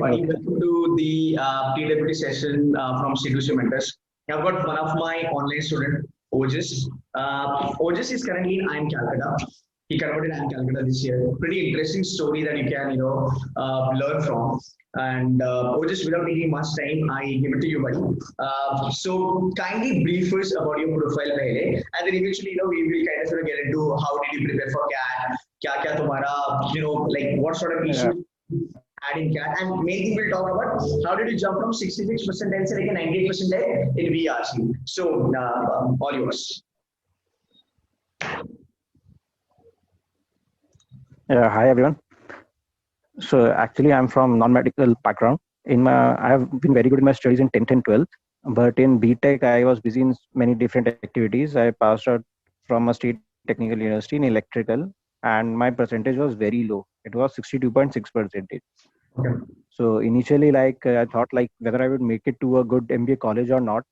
everybody. Okay. Welcome to the PWT session from C2C Mentors. I've got one of my online student, Ojas. Ojas is currently in IIM Calcutta. He converted IIM Calcutta this year. Pretty interesting story that you can, learn from. And Ojas, without taking much time, I give it to you, buddy. So kindly brief us about your profile, pehle, and then eventually, we will kind of get into how did you prepare for CAT, kya तुम्हारा, like what sort of Yeah. issues adding CAT, and mainly we'll talk about how did you jump from 66 percentile to like a 98 percentile in VRC. So all yours. Yeah. Hi everyone. So actually, I'm from non-medical background. I have been very good in my studies in 10th and 12th, but in BTech, I was busy in many different activities. I passed out from a state technical university in electrical, and my percentage was very low. It was 62.6%. Okay. So initially, I thought like whether I would make it to a good MBA college or not.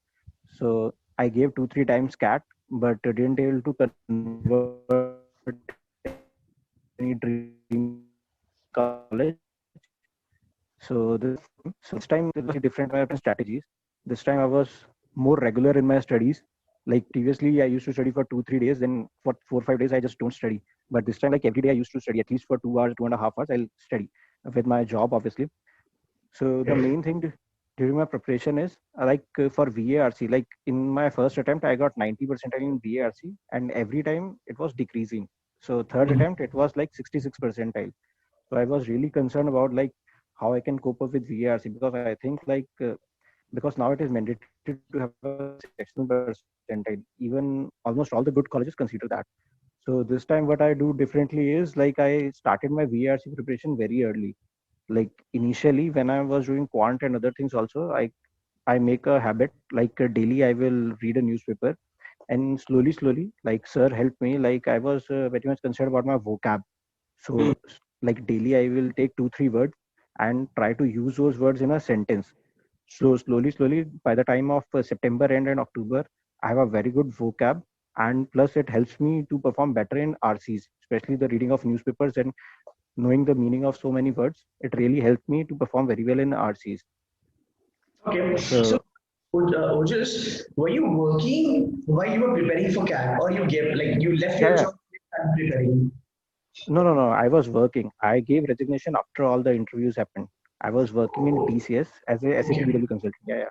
So I gave 2-3 times CAT, but didn't able to convert any dream college. So this time it was different my strategies. This time I was more regular in my studies. Like previously, I used to study for 2-3 days, then for 4-5 days I just don't study. But this time, like every day, I used to study at least for 2 hours, 2.5 hours. I'll study with my job, obviously. So the main thing during my preparation is for VARC. Like in my first attempt, I got 90 percentile in VARC, and every time it was decreasing. So third attempt, it was like 66 percentile. So I was really concerned about like how I can cope up with VARC, because I think because now it is mandatory to have a sectional percentile. Even almost all the good colleges consider that. So this time what I do differently is like I started my VARC preparation very early. Like initially when I was doing quant and other things also, I make a habit like daily I will read a newspaper, and slowly like sir helped me. Like I was very much concerned about my vocab. So like daily I will take 2-3 words and try to use those words in a sentence. So slowly by the time of September end and October, I have a very good vocab, and plus it helps me to perform better in RCs, especially the reading of newspapers and knowing the meaning of so many words. It really helped me to perform very well in RCs. Okay. So, So Ojas, were you working while you were preparing for CAT, or you gave like you left your yeah, job and preparing? no, I was working. I gave resignation after all the interviews happened. I was working in Oh, TCS as a SAP okay. BW consultant. Yeah.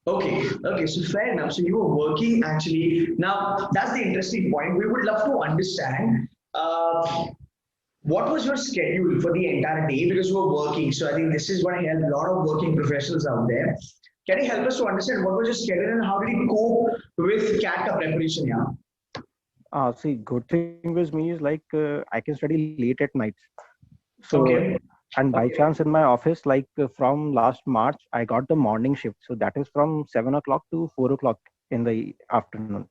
Okay, so fair enough. So you were working actually. Now that's the interesting point. We would love to understand what was your schedule for the entire day because you were working. So I think this is going to help a lot of working professionals out there. Can you help us to understand what was your schedule and how did you cope with CAT preparation? Yeah. See, good thing with me is like I can study late at nights. So Okay. and by chance in my office, from last March, I got the morning shift. So that is from 7 o'clock to 4 o'clock in the afternoon.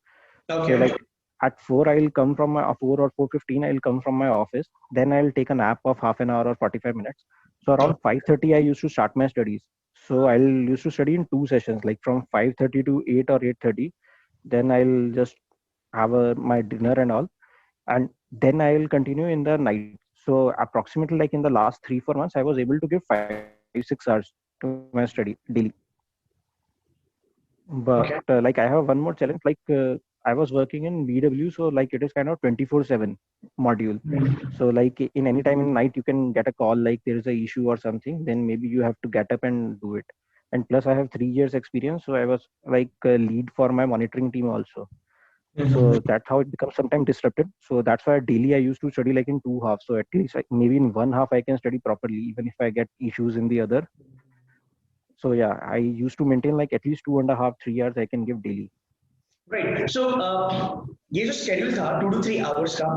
So Okay. like at 4, I'll come from my 4 or 4:15. I'll come from my office. Then I'll take a nap of half an hour or 45 minutes. So around 5:30, I used to start my studies. So I'll used to study in two sessions, like from 5:30 to 8 or 8:30. Then I'll just have my dinner and all, and then I'll continue in the night. So approximately like in the last 3-4 months, I was able to give 5-6 hours to my study daily. But Okay. like I have one more challenge. I was working in BW, so like it is kind of 24/7 module. So like in any time in night, you can get a call like there is a issue or something. Then maybe you have to get up and do it. And plus, I have 3 years experience, so I was like a lead for my monitoring team also. So that's how it becomes sometimes disrupted. So that's why daily I used to study like in two halves. So at least like maybe in one half I can study properly, even if I get issues in the other. So yeah, I used to maintain like at least 2.5-3 hours I can give daily. Right. So ये जो schedule था 2 to 3 hours का,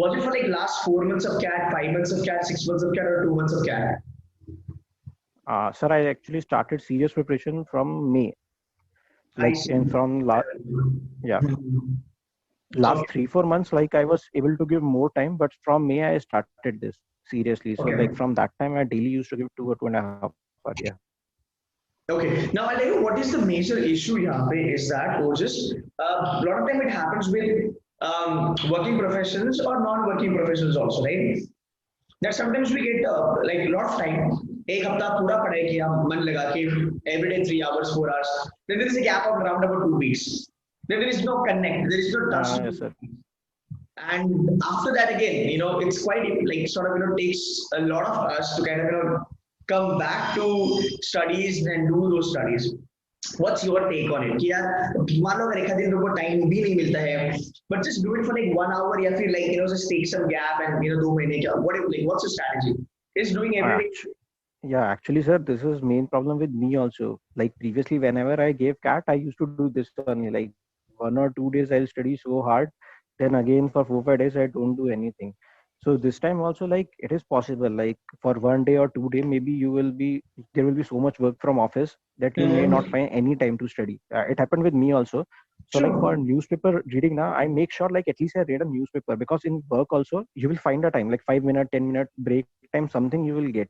was it for like last 4 months of CAT, 5 months of CAT, 6 months of CAT, or 2 months of CAT? Sir, I actually started serious preparation from May. I Like see. in from yeah, last Okay. 3-4 months, like I was able to give more time, but from May I started this seriously. So like Okay. from that time, I daily used to give 2 or 2.5 hours. Yeah. Okay. Now I'll tell you what is the major issue here is that coaches, a lot of time it happens with working professionals or non-working professionals also, right? That sometimes we get like a lot of time. एक हफ्ता पूरा पढ़ाई किया मन लगा कि everyday 3 hours 4 hours, then there is a gap of around about 2 weeks, then there is no connect, there is no trust, Yes, sir. and after that again, it's quite like sort of takes a lot of us to kind of come back to studies and do those studies. What's your take on it कि यार मान लो अगर एक आध दिन तुमको time भी नहीं मिलता है, but just do it for like 1 hour या फिर like just take some gap and 2 महीने क्या what's your strategy? Is doing every day? Yeah, actually, sir, this is main problem with me also. Like previously, whenever I gave CAT, I used to do this only. Like 1 or 2 days, I'll study so hard. Then again, for 4 5 days, I don't do anything. So this time also, like it is possible. Like for 1 day or 2 day, maybe there will be so much work from office that you may not Mm-hmm. find any time to study. It happened with me also. So like for Sure. newspaper reading now, I make sure like at least I read a newspaper, because in work also you will find a time like 5 minute, 10 minute break time, something you will get.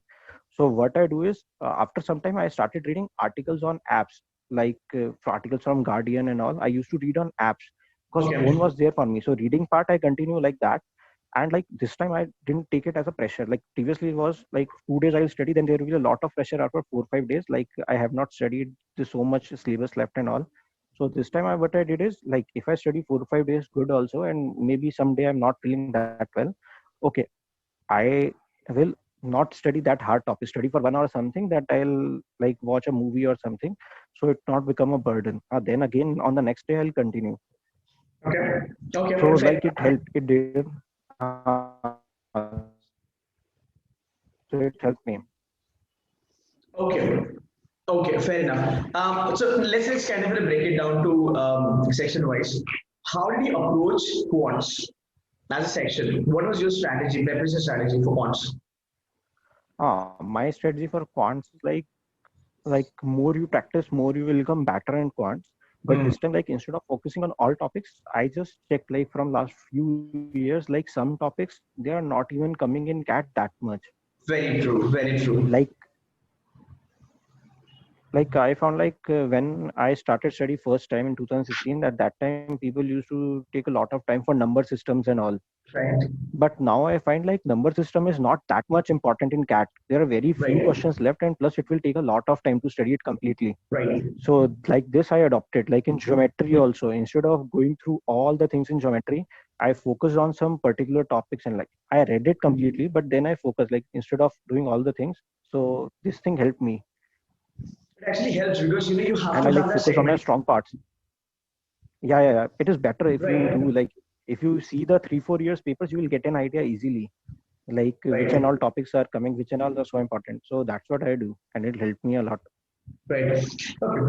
So what I do is, after some time I started reading articles on apps, like articles from Guardian and all. I used to read on apps because phone Okay. was there for me. So reading part I continue like that. And like this time I didn't take it as a pressure. Like previously it was like 2 days I'll study, then there will be a lot of pressure after 4 5 days. Like I have not studied, there's so much syllabus left and all. So this time what I did is, like if I study 4 5 days good also, and maybe someday I'm not feeling that well, okay, I will not study that hard topic, study for 1 hour something, that I'll like watch a movie or something, so it not become a burden. Then again on the next day I'll continue. Okay. So Okay. Fair like it enough. helped, it did. So it helped me. Okay. Okay, fair enough. So let's kind of break it down to section wise. How did you approach quants as a section? What was your strategy, preparation strategy for quants? My strategy for quants is like more you practice, more you will become better in quants. But Hmm. this time, like instead of focusing on all topics, I just checked like from last few years, like some topics they are not even coming in CAT that much. Very true. Very true. Like I found like when I started study first time in 2016, at that time people used to take a lot of time for number systems and all. Right. But now I find like number system is not that much important in CAT. There are very few Right. questions left, and plus it will take a lot of time to study it completely. Right. So like this I adopted. Like in geometry also, instead of going through all the things in geometry, I focused on some particular topics, and like I read it completely, but then I focused like instead of doing all the things. So this thing helped me, It actually helps because you have and to I like have that focus on my segment. strong parts. Yeah. It is better if you Right. do like, if you see the 3 4 years papers, you will get an idea easily, like which and Right. all topics are coming, which and all are so important. So that's what I do, and it helped me a lot. Right. Okay.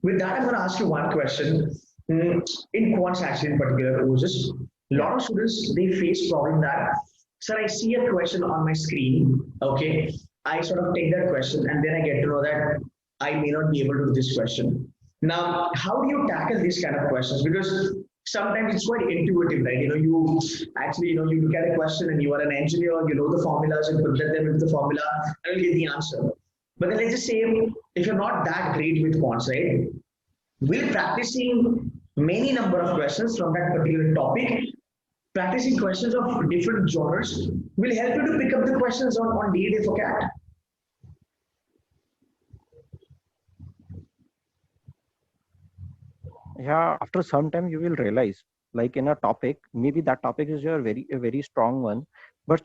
With that, I'm going to ask you one question. In quants, actually, in particular, Moses, a Yeah. lot of students they face problem that, sir, I see a question on my screen. Okay, I sort of take that question and then I get to know that I may not be able to do this question. Now, how do you tackle these kind of questions? Because sometimes it's quite intuitive, right? You actually, you look at a question and you are an engineer, you know the formulas, you put them into the formula and you get the answer. But then let's just say if you're not that great with quants, right? Will practicing many number of questions from that particular topic, practicing questions of different genres, will help you to pick up the questions on day for CAT. Yeah, after some time you will realize, like in a topic, maybe that topic is your a very strong one, but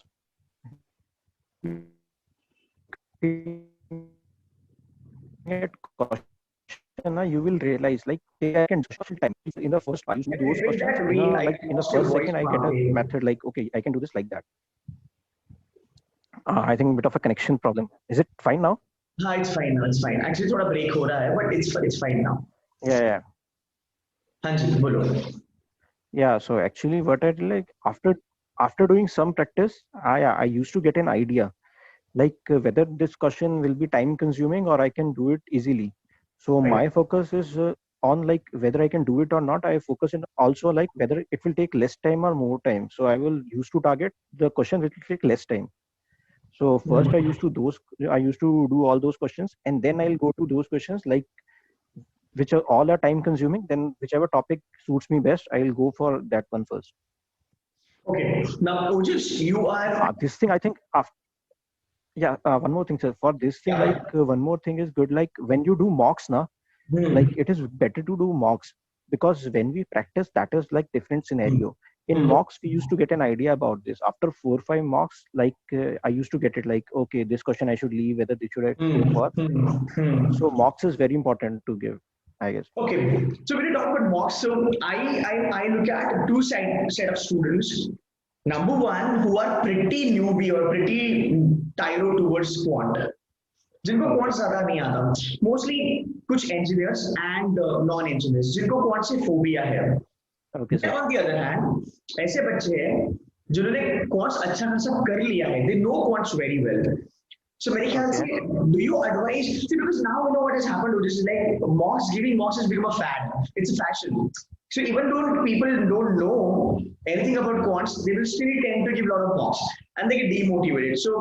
question, na, you will realize like I can time in the first part you do With those that questions way, I in the lost your first voice, second I get a Bhave. method like, okay, I can do this like that. I think a bit of a connection problem. Is it fine now? हाँ, it's fine now, it's fine. Actually थोड़ा break हो रहा है, but it's fine now. Yeah. हाँ जी, बोलो. Yeah, so actually what I did, like after doing some practice, I used to get an idea like whether this question will be time consuming or I can do it easily. So Right. my focus is on like whether I can do it or not. I focus in also like whether it will take less time or more time. So I will use to target the question which will take less time. So first I used to do all those questions, and then I'll go to those questions like which are all are time consuming. Then whichever topic suits me best, I'll go for that one first. Okay. Now, Ojus, you are This thing I think after. Yeah, one more thing, sir. For this thing, Yeah. like one more thing is good. Like when you do mocks, now, like Hmm. it is better to do mocks because when we practice, that is like different Hmm. scenario. In Hmm. mocks, we used to get an idea about this. After 4 5 mocks, like I used to get it. Like okay, this question I should leave. Whether this should I go Hmm. for? Hmm. Hmm. So mocks is very important to give, I guess. Okay, so when you talk about mocks, so I look at two set of students. Number one, who are pretty newbie or pretty tyro towards quant, जिनको quant Okay. ज्यादा नहीं आता, mostly कुछ engineers and non-engineers, जिनको quant से phobia है. Okay, Then sir. on the other hand, ऐसे बच्चे हैं जिन्होंने quants अच्छा खासा कर लिया है, they know quants very well. So मेरे ख्याल Okay. से do you advise, see, because now you know what has happened, which is like mocks, giving mocks has become a fad. It's a fashion. So even though people don't know anything about quants, they will still tend to give a lot of mocks and they get demotivated. So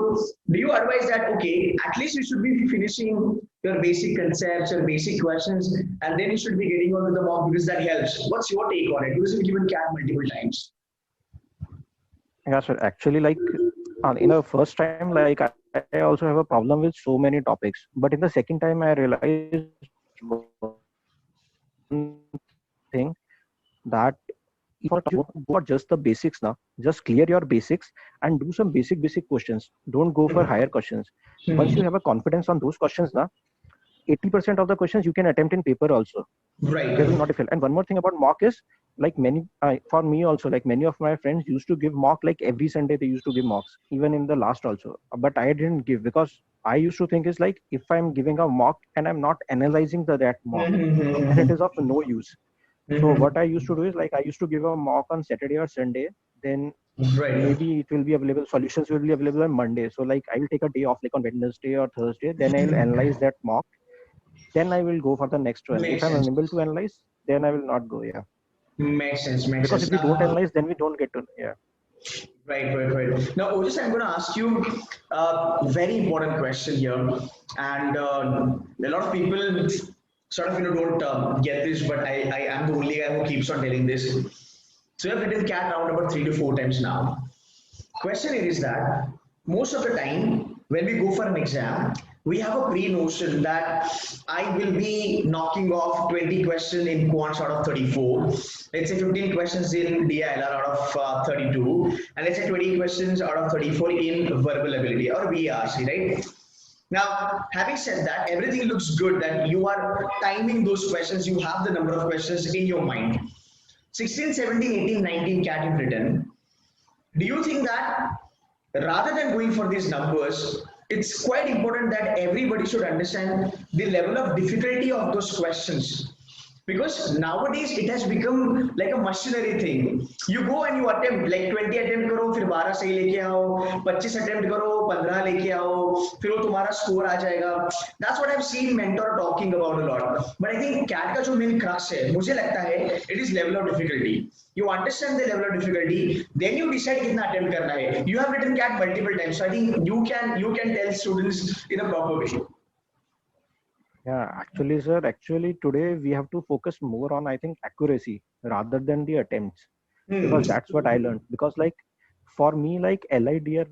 do you advise that okay, at least you should be finishing your basic concepts, your basic questions, and then you should be getting on with the mock because that helps. What's your take on it? Because you've given CAT multiple times. Yeah, sir. Actually, like in the first time, like I also have a problem with so many topics. But in the second time, I realized one thing that if you go for just the basics now, just clear your basics and do some basic questions. Don't go for higher questions. Once you Hmm. have a confidence on those questions now, 80% of the questions you can attempt in paper also. They will Right. not be fail. And one more thing about mock is like many for me also, like many of my friends used to give mock like every Sunday. They used to give mocks even in the last also, but I didn't give because I used to think is like if I'm giving a mock and I'm not analyzing that mock, then it is of no use. So what I used to do is like I used to give a mock on Saturday or Sunday. Then Right. maybe it will be available. Solutions will be available on Monday. So like I will take a day off like on Wednesday or Thursday. Then I'll analyze that mock. Then I will go for the next one. If Makes I'm sense. unable to analyze, then I will not go. Yeah, Makes sense. Makes because sense. if we don't analyze, then we don't get to. Yeah. Right, right, right. Now, Otis, I'm going to ask you a very important question here, and a lot of people sort of don't get this, but I am the only guy who keeps on telling this. So I've written cat around about 3 to 4 times now. Question is that most of the time when we go for an exam, we have a pre-notion that I will be knocking off 20 questions in quants out of 34. Let's say 15 questions in DILR out of 32, and let's say 20 questions out of 34 in verbal ability or VRC, right? Now, having said that, everything looks good that you are timing those questions, you have the number of questions in your mind. 16, 17, 18, 19 cat in written. Do you think that rather than going for these numbers, it's quite important that everybody should understand the level of difficulty of those questions? Because nowadays it has become like a machinery thing. You go and you attempt like 20 attempt करो फिर 12 सही लेके आओ 25 attempt करो 15 लेके आओ फिर वो तुम्हारा स्कोर आ जाएगा. That's what I've seen mentor talking about a lot. But I think CAT का जो main crux है मुझे लगता है it is level of difficulty. You understand the level of difficulty, then you decide कितना attempt करना है. You have written CAT multiple times, so I think you can tell students in a proper way. Yeah, actually, sir, actually today we have to focus more on I think accuracy rather than the attempts Hmm. because that's what I learned. Because like for me, like LIDR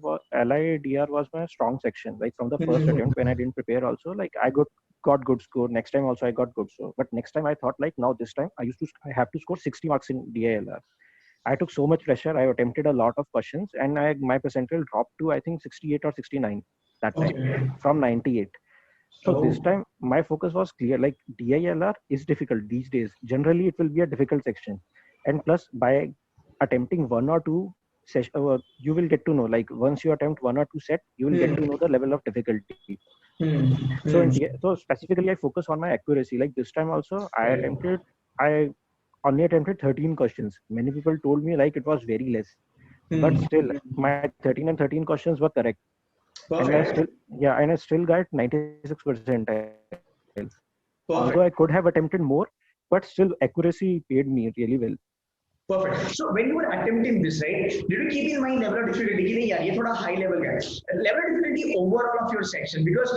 was my strong section. Like from the first attempt when I didn't prepare, also like I got good score. Next time also I got good score. But next time I thought like now this time I have to score 60 marks in DILR. I took so much pressure. I attempted a lot of questions and my percentile dropped to I think 68 or 69 that time Okay. from 98. So this Oh. time my focus was clear. Like DILR is difficult these days. Generally, it will be a difficult section, and plus by attempting one or two session, you will get to know. Like once you attempt one or two set, you will get Hmm. to know the level of difficulty. Hmm. So Hmm. so specifically, I focus on my accuracy. Like this time also, Right. I only attempted 13 questions. Many people told me like it was very less, but Hmm. still my 13 and 13 questions were correct, and Perfect. I still got 96 percentile. Although I could have Perfect. attempted more, but still accuracy paid me really well. Perfect. So when you were attempting this, right, did you keep in mind level of difficulty कि नहीं यार ये थोड़ा high level का है. Level of difficulty overall of your section because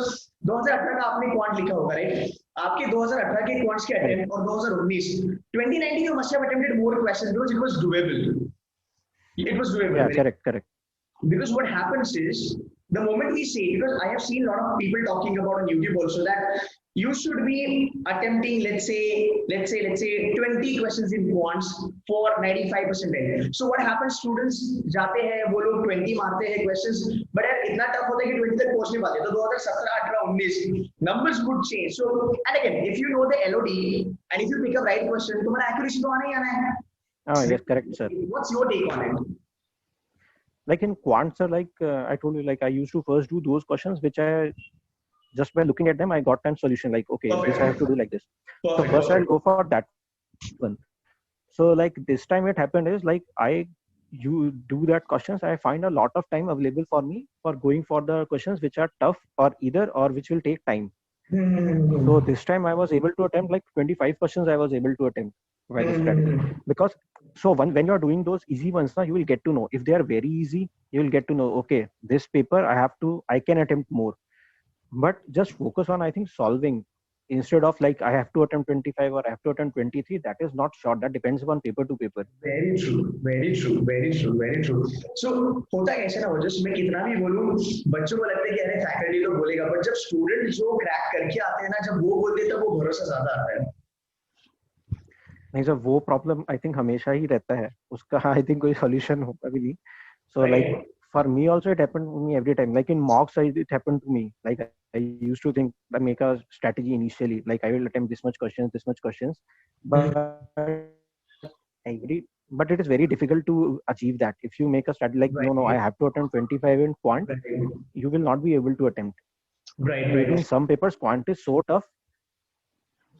2018 का आपने quant लिखा होगा, right? आपके 2018 के quants के Correct. attempt और 2019 2019 you must have attempted more questions because it was doable. It was doable. Yeah, correct, correct. Because what happens is the moment we say, because I have seen a lot of people talking about on YouTube also that you should be attempting, let's say 20 questions in quants for 95% rate. So what happens, students जाते हैं वो लोग 20 मारते हैं questions, but यार इतना tough होता है कि 20 तक पहुंच नहीं पाते. तो 2017 18 19 numbers would change. So and again, if you know the LOD and if you pick a right question, तुम्हारा accuracy तो आना ही आना है. Yes, correct, sir. What's your take on it? Like in quants, sir, like I told you, like I used to first do those questions which I just by looking at them I got an solution, like okay, Perfect. this I have to do like this. So Perfect, first I'll perfect. go for that one. So like this time it happened is like you do that questions, I find a lot of time available for me for going for the questions which are tough or either or which will take time. So this time I was able to attempt like 25 questions I was able to attempt by this strategy. Because so when you're doing those easy ones now, you will get to know if they are very easy, you will get to know, okay, this paper I can attempt more. But just focus on, I think, solving instead of like I have to attempt 25 or I have to attempt 23. That is not short. That depends upon paper to paper. Very true, very true, very true, very true. So होता कैसे ना, वो just मैं कितना भी बोलूं, बच्चों को लगता है कि अरे फैकल्टी तो बोलेगा, पर जब स्टूडेंट जो क्रैक करके आते हैं ना, जब वो बोलते हैं तब वो भरोसा ज्यादा आता है. नहीं सर, वो प्रॉब्लम आई थिंक हमेशा ही रहता है, उसका आई थिंक कोई सॉल्यूशन होगा भी नहीं. So like for me also it happened to me every time. Like in mocks, it happened to me. Like I used to think I make a strategy initially, like I will attempt this much questions, but but it is very difficult to achieve that. If you make a strategy like no, I have to attempt 25 in quant, you will not be able to attempt. Maybe in some papers quant is so tough.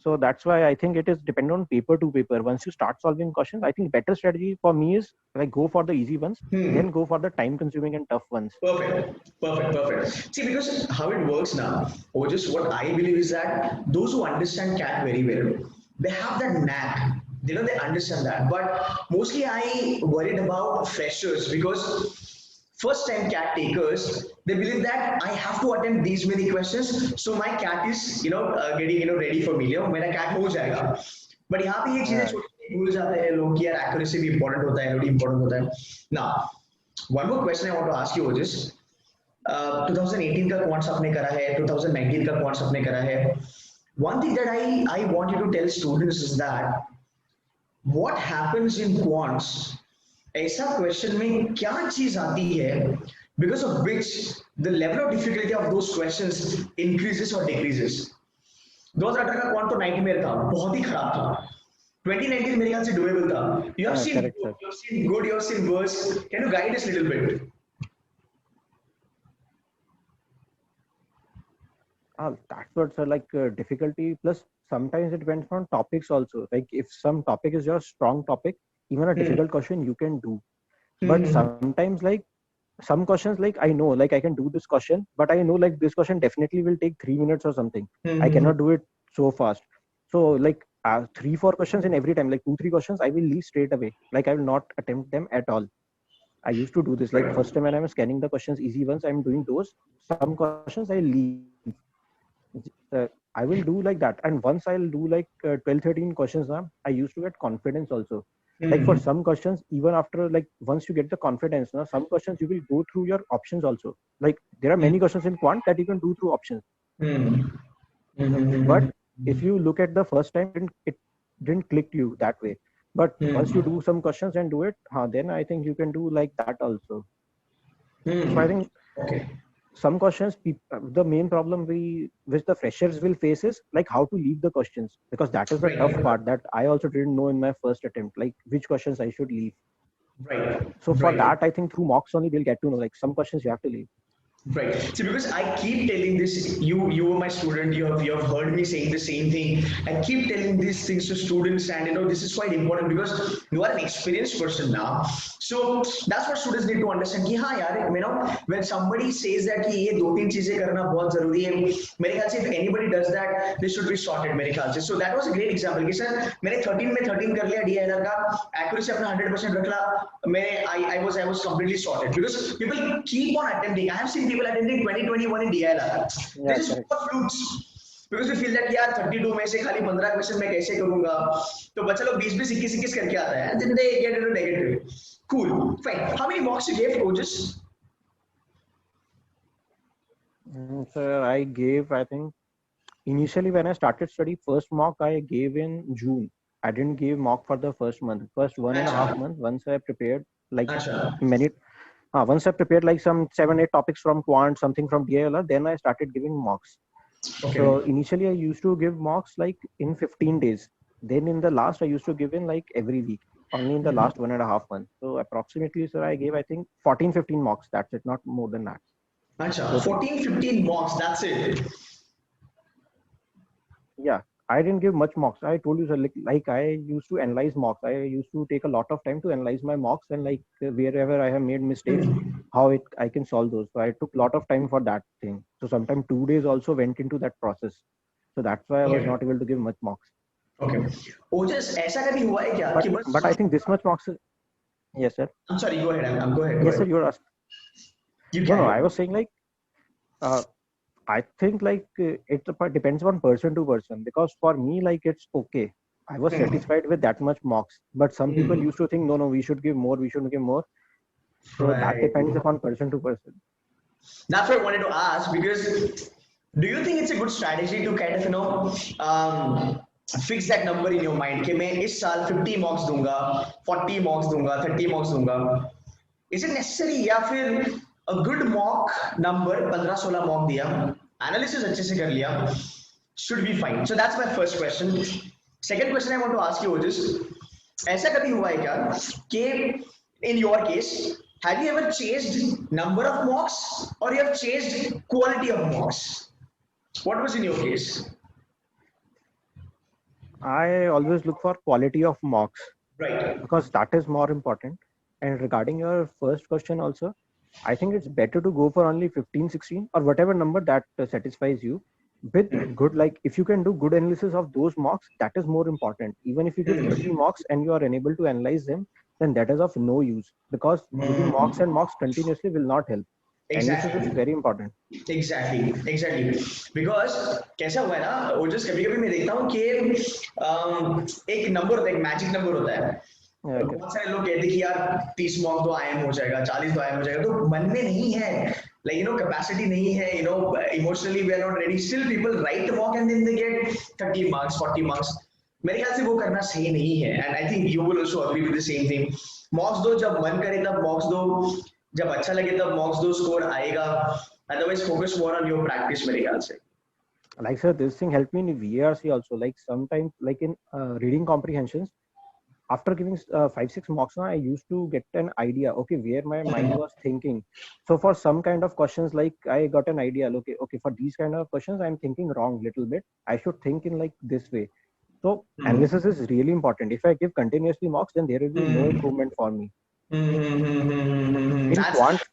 So that's why I think it is dependent on paper to paper. Once you start solving questions, I think better strategy for me is like go for the easy ones, then go for the time consuming and tough ones. Perfect. See, because how it works now, or just what I believe is that those who understand CAT very well, they have that knack. They understand that. But mostly I worried about freshers because first time CAT takers, they believe that I have to attempt these many questions, so my CAT is getting ready for me, मेरा CAT हो जाएगा. But यहाँ पे ये चीजें छोटी भूल जाते हैं लोग कि यार accuracy भी important होता है, LOD important होता है. Now, one more question I want to ask you, Ojis. 2018 का quants आपने करा है, 2019 का quants आपने करा है. One thing that I want you to tell students is that what happens in quants, ऐसा क्वेश्चन में क्या चीज आती है because of which the level of difficulty of those questions increases or decreases. 2018 का क्वांट तो नाइटमेयर था, बहुत ही खराब था. 2019 मेरे ख्याल से डुएबल था. You have seen correct, good, you have seen good, you have seen worse. Can you guide us a little bit? That's what, sir, like difficulty plus sometimes it depends on topics also. Like if some topic is your strong topic, even a difficult question you can do. But sometimes like some questions, like I know like I can do this question, but I know like this question definitely will take 3 minutes or something. I cannot do it so fast. So like 3-4 questions in every time, like 2-3 questions I will leave straight away. Like I will not attempt them at all. I used to do this. Like first time when I was scanning the questions, easy ones, I'm doing those. Some questions I leave. I will do like that. And once I'll do like 12-13 questions now, I used to get confidence also. Like for some questions, even after like once you get the confidence now, some questions you will go through your options also. Like there are many questions in quant that you can do through options. But if you look at the first time, it didn't click to you that way. But once you do some questions and do it, then I think you can do like that also. So I think some questions, the main problem which the freshers will face is like how to leave the questions, because that is the tough part that I also didn't know in my first attempt, like which questions I should leave. So for that, I think through mocks only they'll get to know like some questions you have to leave. Right. See, because I keep telling this, you were my student, you have heard me saying the same thing. I keep telling these things to students, and this is quite important because you are an experienced person now. So that's what students need to understand कि हाँ यार, when somebody says that कि ये 2-3 चीजें करना बहुत जरूरी है, मेरे ख्याल से if anybody does that, they should be sorted मेरे ख्याल से. So that was a great example कि सर मैंने 13 में 13 कर लिया DILR का, accuracy अपना 100% रख ला, I was completely sorted because people keep on attempting. I have seen people attending 2021 in DILR. This is for flukes. Because we feel that यार 32 में से खाली 15 क्वेश्चन मैं कैसे करूंगा, तो बच्चा लोग 20 21 करके आता है, and then they get into negative. Cool, fine. How many mocks you gave, coaches? Sir, I gave, I think, initially when I started study, first mock I gave in June. I didn't give mock for the first month. First one and a अच्छा half month, once I prepared like अच्छा many, once I prepared like some 7, 8 topics from quant, something from DILR, then I started giving mocks. okay So initially I used to give mocks like in 15 days. Then in the last I used to give in like every week. Only in the last 1.5 months. So approximately, sir, I gave I think 14, 15 mocks. That's it, not more than that अच्छा totally. 14-15 mocks, that's it. Yeah, I didn't give much mocks. I told you, sir, like I used to analyze mocks. I used to take a lot of time to analyze my mocks and like wherever I have made mistakes, how it I can solve those. So I took a lot of time for that thing. So sometimes 2 days also went into that process. So that's why I was Okay. not able to give much mocks. Okay Ojas ऐसा कभी हुआ है क्या But कि बस but I think this much mocks. Yes, sir. I'm sorry, go ahead. Go Yes, sir. ahead. You're asking. You No, no. carry I on. was saying like uh, I think like depends on person to person because for me like it's okay. I was Hmm. satisfied with that much mocks, but some people Hmm. used to think no, we should give more, we should give more. So that Right. depends upon person to person. That's what I wanted to ask because do you think it's a good strategy to kind of fix that number in your mind कि मैं इस साल 50 marks दूंगा, 40 marks दूंगा, 30 marks दूंगा? Is it necessary या फिर a good mock number 15-16 mock दिया, analysis अच्छे से कर लिया, should be fine. So that's my first question. Second question I want to ask you is ऐसा कभी हुआ है क्या कि in your case have you ever changed number of mocks or you have changed quality of mocks? What was in your case? I always look for quality of mocks Right. because that is more important. And regarding your first question also, I think it's better to go for only 15, 16 or whatever number that satisfies you with good, like if you can do good analysis of those mocks, that is more important. Even if you give 30 mocks and you are unable to analyze them, then that is of no use because giving mocks and mocks continuously will not help. Analysis is Exactly. very important. Exactly because कैसा हुआ है ना वो just कभी कभी मैं देखता हूँ कि एक नंबर होता है, एक मैजिक नंबर होता है। Okay. बहुत सारे लोग कहते हैं कि यार 30 मॉक तो आईएम हो जाएगा, 40 तो आईएम हो जाएगा, तो मन में नहीं है, लाइक कैपेसिटी नहीं है, emotionally we are not ready, still people write mock and then they get 30 marks 40 marks. मेरे ख्याल से वो करना सही नहीं है and I think you will also agree with the same thing. Mocks दो जब मन करे तब मॉक्स दो, जब अच्छा लगे तब मॉक्स दो, स्कोर आएगा, otherwise focus more on your practice मेरे ख्याल से। Like sir, this thing helped me in VRC also. Like sometimes, like in reading comprehensions, after giving 5, 6 mocks now, I used to get an idea, okay, where my mind was thinking. So for some kind of questions, like I got an idea, okay, for these kind of questions, I'm thinking wrong little bit. I should think in like this way. So analysis is really important. If I give continuously mocks, then there will be no improvement for me. In That's quants,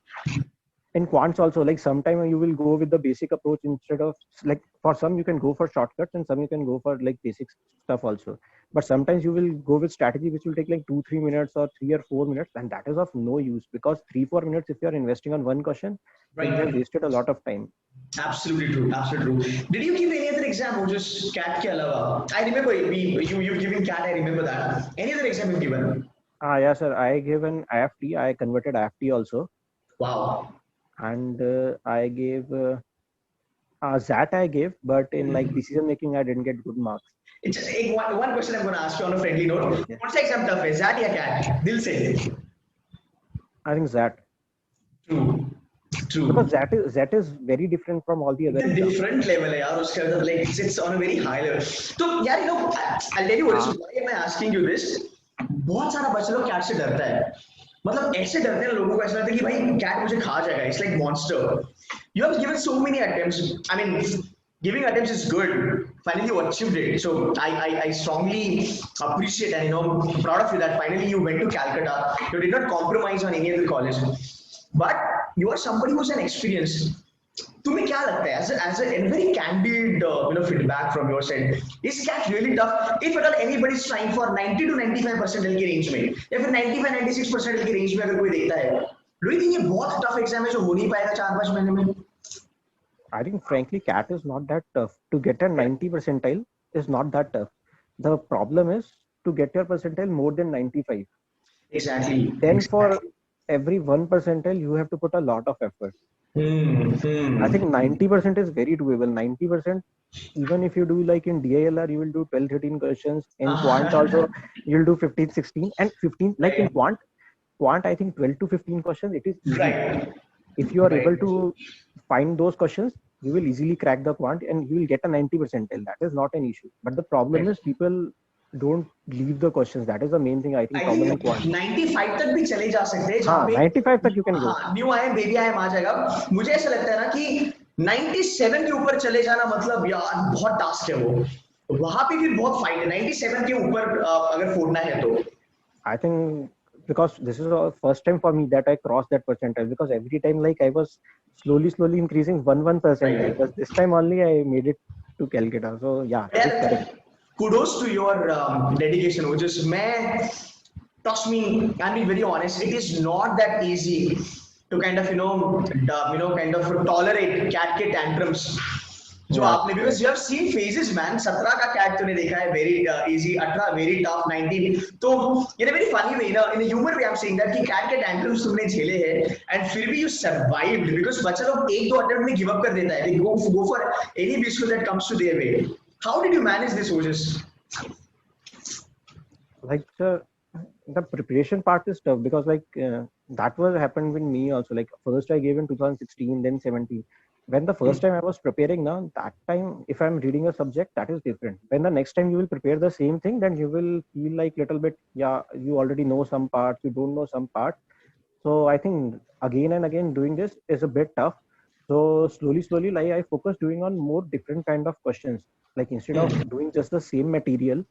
in quants also, like sometime you will go with the basic approach instead of like for some you can go for shortcuts and some you can go for like basic stuff also, but sometimes you will go with strategy which will take like 2, 3 minutes or 3 or 4 minutes, and that is of no use because 3, 4 minutes if you are investing on one question, then you have right. wasted a lot of time. Absolutely true. Absolutely true. Did you give any other exam or just CAT ke alawa? I remember you've given CAT. I remember that. Any other exam you've given? Yeah, sir, I gave an IFT, I converted IFT also, Wow. and I gave ZAT I gave, but in like decision making I didn't get good marks. It's just one question I'm going to ask you on a friendly note. Yes, yes. कौन सा exam tough है? ZAT या CAT? दिल से. I think ZAT, True. because True. that is very different from all the other It's a exams. different level है यार उसके अंदर, like it's on a very high level. तो यार I'll tell you what is हाँ, why am I asking you this? बहुत सारा बच्चा लोग कैट से डरता है, मतलब ऐसे डरते हैं लोगों को, ऐसा लगता है कि भाई कैट मुझे खा जाएगा, it's like monster. You have given so many attempts, I mean giving attempts is good, finally you achieved it, so I strongly appreciate and proud of you that finally you went to Calcutta, you did not compromise on any other college, but you are somebody who's an experienced। तुम्हें क्या लगता है as a very candid feedback from your side, is CAT really tough if at all anybody is trying for 90 to 95 percentile की range में या फिर 95 96 percentile की range में अगर कोई देखता है, do you think ये बहुत टफ एग्जाम है जो हो नहीं पाएगा 4-5 महीने में? I think frankly CAT is not that tough. To get a 90 percentile is not that tough. The problem is to get your percentile more than 95. Exactly, Then for exactly. every 1 percentile you have to put a lot of effort. Hmm. I think 90% is very doable. 90%, even if you do like in DILR, you will do 12, 13 questions. In quant also, you'll do 15, 16 and 15. Like in Right. quant, I think 12 to 15 questions, it is easy. Right. If you are able Right. to find those questions, you will easily crack the quant and you will get a 90 percentile. That is not an issue. But the problem Right. is people don't leave the questions. That is the main thing I think I problem in think quant. 95 तक भी चले जा सकते हैं जहां हाँ, पे 95 तक you can go. हाँ new I am baby I am आ जाएगा। मुझे ऐसा लगता है ना कि 97 के ऊपर चले जाना मतलब यार बहुत टास्क है वो, वहां पे फिर बहुत फाइट है 97 के ऊपर अगर फोड़ना है तो। I think because this is the first time for me that I crossed that percentile, because every time like I was slowly increasing 1 percentile, right. but this time only I made it to Calcutta. So yeah, it is correct. kudos to your dedication, which is मैं trust me, I'm being very honest, it is not that easy to kind of kind of tolerate cat के tantrums जो Yeah, आपने, because correct. you have seen phases man, 17 का cat तूने देखा है very easy, 18 very tough, 19 तो in a very funny way, in a humor way I'm saying that कि cat के tantrums तुमने झेले हैं and फिर भी you survived, because बच्चा लोग एक दो attempt में give up कर देता है, they go for any biscuit that comes to their way. How did you manage this, Ojas? Like the preparation part is tough because like that was happened with me also. Like first I gave in 2016, then 17. When the first time I was preparing now, that time if I'm reading a subject, that is different. When the next time you will prepare the same thing, then you will feel like little bit, yeah, you already know some parts, you don't know some parts. So I think again and again doing this is a bit tough. So slowly, like I focus doing on more different kind of questions. Like instead of doing just the same material,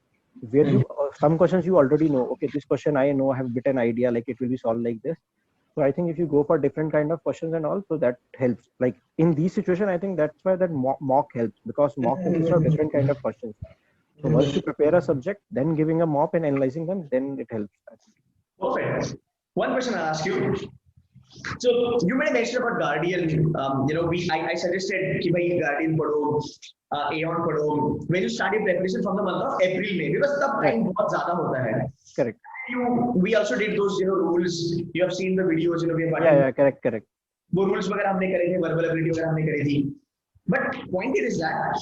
where you some questions you already know. Okay, this question I know, I have a bit an idea, like it will be solved like this. So I think if you go for different kind of questions and all, so that helps. Like in these situations, I think that's why that mock helps, because mock consists of different kind of questions. So once you prepare a subject, then giving a mock and analyzing them, then it helps. Perfect. One question I'll ask you. So you made a mention about Guardian. I suggested कि भाई Guardian पढ़ो, Aeon पढ़ो. When you start your preparation from the month of April, May, because तब Right. time बहुत ज़्यादा होता है. Correct. We also did those rules. You have seen the videos. We have Yeah, correct. वो rules वगैरह हमने करे थे, verbal ability वगैरह हमने करी थी. But point here is that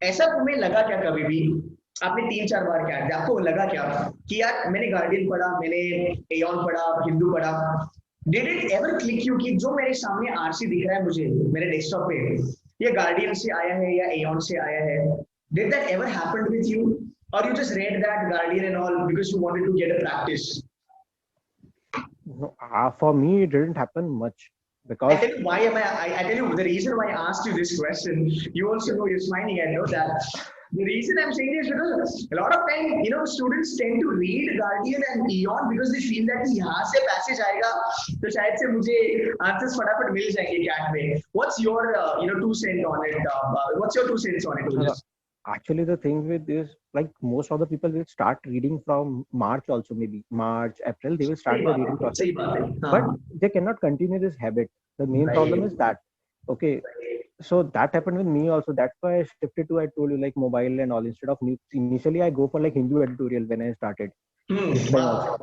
ऐसा तुम्हें लगा क्या कभी भी, आपने 3-4 बार क्या किया, आपको लगा क्या कि यार मैंने गार्डियन पढ़ा, मैंने एयन पढ़ा, हिंदू पढ़ा, did it ever click you कि जो मेरे सामने आरसी दिख रहा है मुझे मेरे डेस्कटॉप पे, ये गार्डियन से आया है या एयन से आया है, did that ever happened with you, or you just read that Guardian and all because you wanted to get a practice? No, for me, it didn't happen much because I tell you why am I tell you the reason why I asked you this question. You also know you're smiling. I know that. The reason I'm saying this because a lot of time, students tend to read Guardian and Eon because they feel that यहाँ से passage आएगा तो शायद से मुझे answers फटाफट मिल जाएंगे CAT में. What's your 2 cents on it? What's your 2 cents on it, Ojas? Actually the thing with this, like most of the people will start reading from March also, maybe March, April, they will start the reading process. सही बात है. But they cannot continue this habit. The main problem is that. Okay. So that happened with me also. That's why I shifted to, I told you, like mobile and all instead of news. Initially I go for like Hindu editorial when I started. Wow.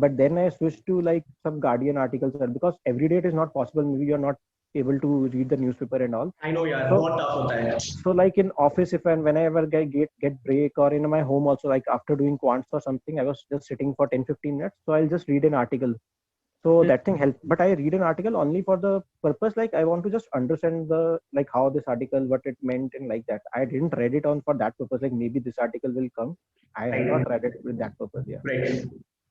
But then I switched to like some Guardian articles because every day it is not possible. Maybe you're not able to read the newspaper and all. I know यार, So- बहुत tough होता है. So like in office, if and whenever I get break, or in my home also, like after doing quants or something, I was just sitting for 10-15 minutes. So I'll just read an article. So that thing helped. But I read an article only for the purpose, like I want to just understand the like how this article, what it meant, and like that. I didn't read it on for that purpose. Like maybe this article will come. I have not read it with that purpose. Yeah. Right.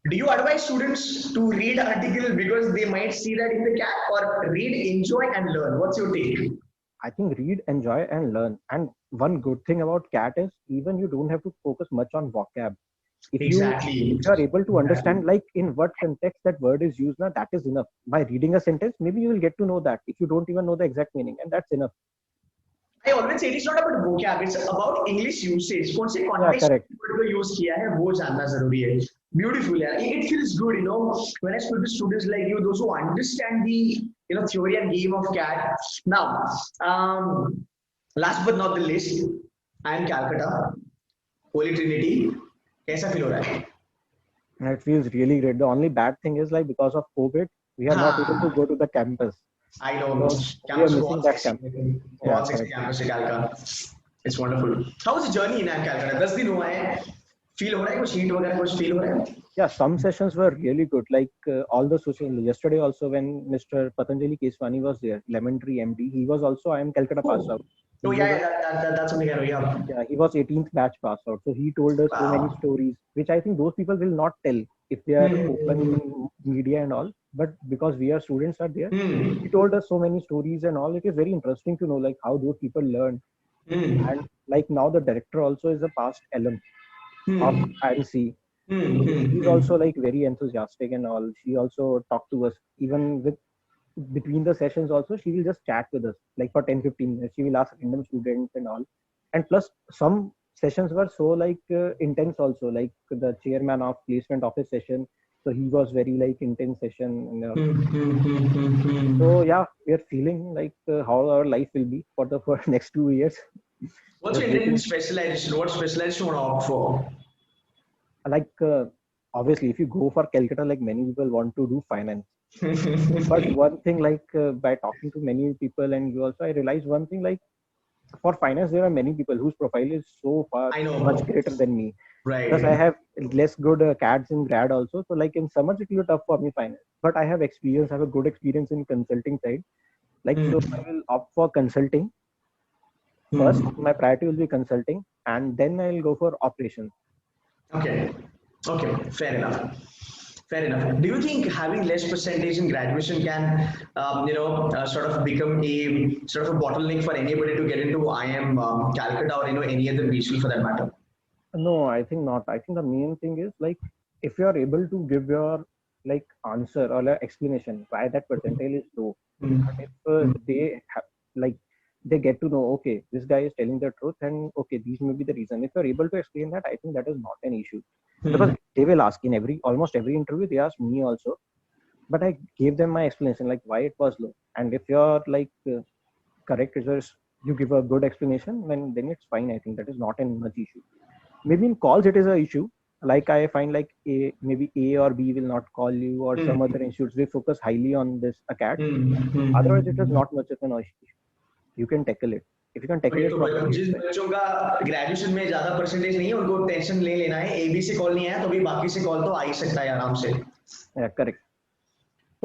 Do you advise students to read article because they might see that in the CAT, or read, enjoy, and learn? What's your take? I think read, enjoy, and learn. And one good thing about CAT is even you don't have to focus much on vocab. If you are able to understand like in what context that word is used, now that is enough. By reading a sentence, maybe you will get to know that if you don't even know the exact meaning, and that's enough. I always say it's not about vocab, it's about English usage. कौन से context correct. को use किया है वो जानना जरूरी है. Beautiful, yeah. It feels good, when I speak to students like you, those who understand the theory and game of CAT. Now, last but not the least, I am Calcutta, Holy Trinity. कैसा feel हो रहा है? And it feels really great. The only bad thing is like because of COVID, we are not able to go to the campus. I know. So we are Campus missing बहुत that sexy camp. है. Yeah, बहुत sexy correct. campus है Calcutta. It's wonderful. How was the journey in Calcutta? 10 दिन हुआ है. Feel हो रहा है कुछ heat वगैरह कुछ feel हो रहा है? Yeah, some sessions were really good. Like all the social. Yesterday also, when Mr. Patanjali Keswani was there, Lemon Tree MD, he was also I am Calcutta pass out. Oh He yeah, was yeah, that's something I know. Yeah. yeah, he was 18th batch pass out. So he told us so many Wow. stories, which I think those people will not tell if they are open Hmm. in media and all. But because we are students are there, he Hmm. told us so many stories and all. It is very interesting to know like how those people learn. Hmm. And like now the director also is a past alum of Hmm. IMC. Hmm. So Hmm. she's Hmm. also like very enthusiastic and all. She also talked to us even with between the sessions also she will just chat with us like for 10-15 minutes. She will ask random students and all. And plus some sessions were so like intense also, like the chairman of placement office session. So he was very like intense session and all. Hmm. Hmm. Hmm. Hmm. So Hmm. yeah, we are feeling like how our life will be for the for next 2 years. What's Just your Indian waiting. specialization? What specialization you want to opt Like obviously if you go for Calcutta, like many people want to do finance. for? But one thing like by talking to many people and you also I realized one thing like for finance there are many people whose profile is so far I much know. greater than me. Plus I Right. have less good CADs in grad also. So like in summers it will be tough for me finance. But I have experience, I have a good experience in consulting side. Like so Hmm. I will opt for consulting first. Hmm. My priority will be consulting and then I'll go for operations. Okay. Okay. Fair enough. Fair enough. Do you think having less percentage in graduation can, sort of become a sort of a bottleneck for anybody to get into IIM Calcutta or any other BC for that matter? No, I think not. I think the main thing is like if you are able to give your like answer or like explanation why that percentile is low, Hmm. and if they have like they get to know okay this guy is telling the truth and okay these may be the reason. If you're able to explain that, I think that is not an issue because Hmm. they will ask in every almost every interview they ask me also, but I gave them my explanation like why it was low, and if you're like correct, if you give a good explanation, then it's fine. I think that is not an much issue. Maybe in calls it is a issue, like I find like maybe A or B will not call you or Hmm. some other institutes they focus highly on this ACAT. Hmm. Otherwise it is Hmm. not much of an issue. You can tackle it if you can tackle वही it तो properly, जिस it's fine. बच्चों का graduation में ज्यादा percentage नहीं है उनको टेंशन ले लेना है एबी से कॉल नहीं आया तो भी बाकी से कॉल तो आ ही सकता है आराम से. Yeah, correct.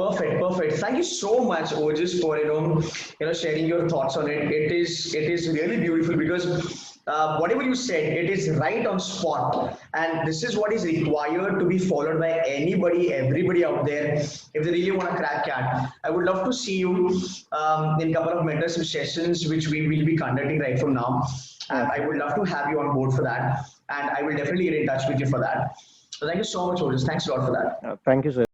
Perfect, perfect. Thank you so much, Otis, for sharing your thoughts on it. It is really beautiful because whatever you said, it is right on spot, and this is what is required to be followed by anybody, everybody out there, if they really want to crack CAT. I would love to see you in a couple of mentorship sessions, which we will be conducting right from now, Yeah, and I would love to have you on board for that, and I will definitely get in touch with you for that. So thank you so much, Otis. Thanks a lot for that. thank you sir.